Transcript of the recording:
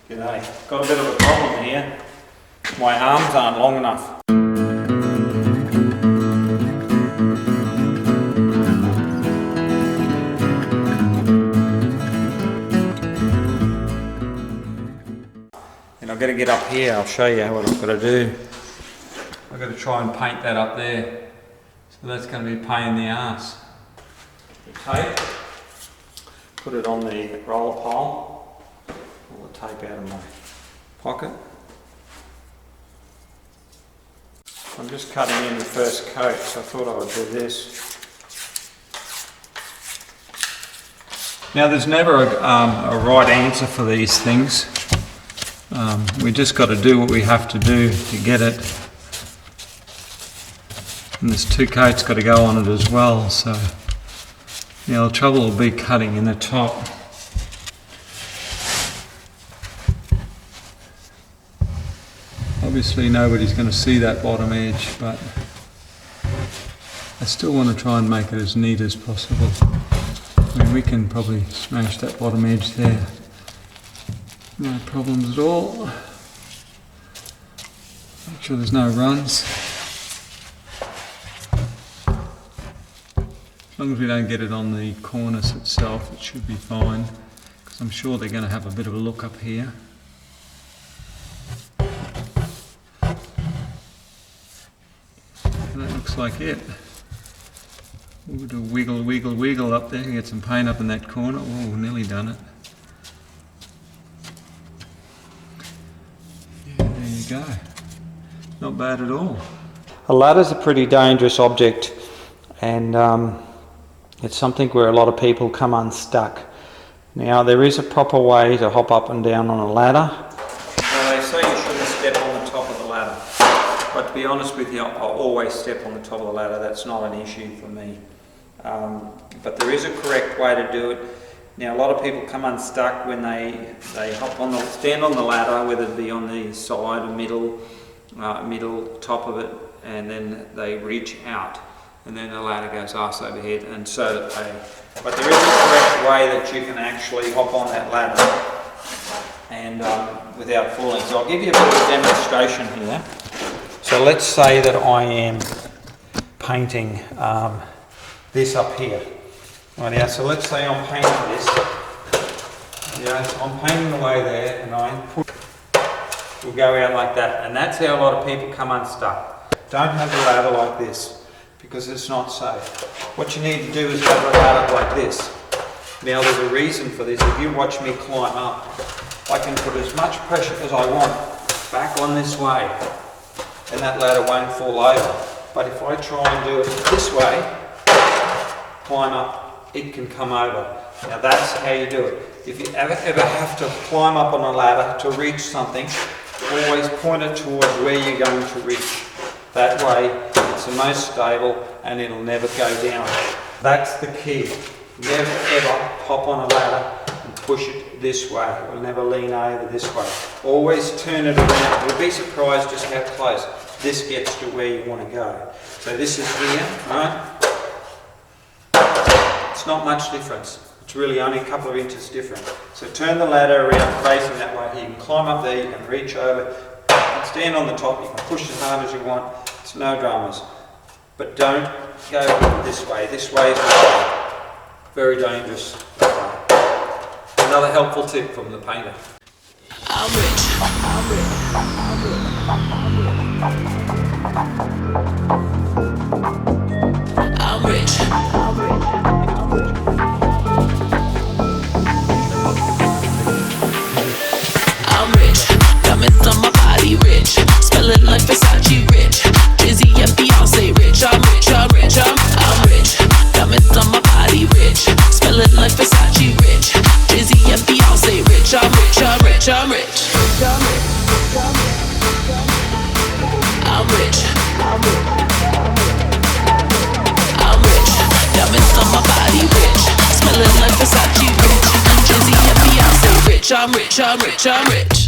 G'day. Got a bit of a problem here. My arms aren't long enough. And I've got to get up here. I'll show you what I've got to do. I've got to try and paint that up there. So that's going to be a pain in the ass. The tape. Put it on the roller pole. Pull the tape out of my pocket. I'm just cutting in the first coat, so I thought I would do this. Now there's never a right answer for these things. We just got to do what we have to do to get it. And there's 2 coats got to go on it as well, so the trouble will be cutting in the top. Obviously nobody's going to see that bottom edge, but I still want to try and make it as neat as possible. I mean, we can probably smash that bottom edge there. No problems at all. Make sure there's no runs. As long as we don't get it on the cornice itself, it should be fine, because I'm sure they're going to have a bit of a look up here. And that looks like it. We'll do a wiggle, wiggle, wiggle up there, get some paint up in that corner. Oh, nearly done it. Yeah, there you go. Not bad at all. A ladder's a pretty dangerous object, and it's something where a lot of people come unstuck. Now there is a proper way to hop up and down on a ladder. Well, they say you shouldn't step on the top of the ladder, but to be honest with you, I always step on the top of the ladder. That's not an issue for me. But there is a correct way to do it. Now a lot of people come unstuck when they stand on the ladder, whether it be on the side or middle, top of it, and then they reach out. And then the ladder goes arse over head, and so but there is a correct way that you can actually hop on that ladder and without falling. So I'll give you a bit of a demonstration here. So let's say that I am painting this up here. Right now, so let's say I'm painting this. Yeah, so I'm painting the way there, and will go out like that, and that's how a lot of people come unstuck. Don't have the ladder like this, because it's not safe. What you need to do is have a ladder like this. Now there's a reason for this. If you watch me climb up, I can put as much pressure as I want back on this way, and that ladder won't fall over. But if I try and do it this way, climb up, it can come over. Now that's how you do it. If you ever have to climb up on a ladder to reach something, always point it towards where you're going to reach. That way it's the most stable and it'll never go down. That's the key. Never ever hop on a ladder and push it this way, or never lean over this way. Always turn it around. You'll be surprised just how close this gets to where you want to go. So this is here, right? It's not much difference. It's really only a couple of inches different. So turn the ladder around facing that way. You can climb up there, you can reach over, you can stand on the top, you can push as hard as you want. It's no dramas. But don't go this way. This way is very dangerous. Another helpful tip from the painter. I'm rich. I'm rich. I'm rich. I'm rich. I'm rich. Diamonds on my body rich. Smelling like Versace rich. Dizzy and Beyonce rich. I'm rich. I'm rich. I'm rich. Diamonds on my body rich. Smelling like Versace rich. Dizzy and Beyonce rich. I'm rich. I'm rich. I'm rich. I'm rich. I'm rich. Diamonds on my body rich. Smelling like Versace rich. Dizzy and Beyonce rich. I'm rich. I'm rich. I'm rich.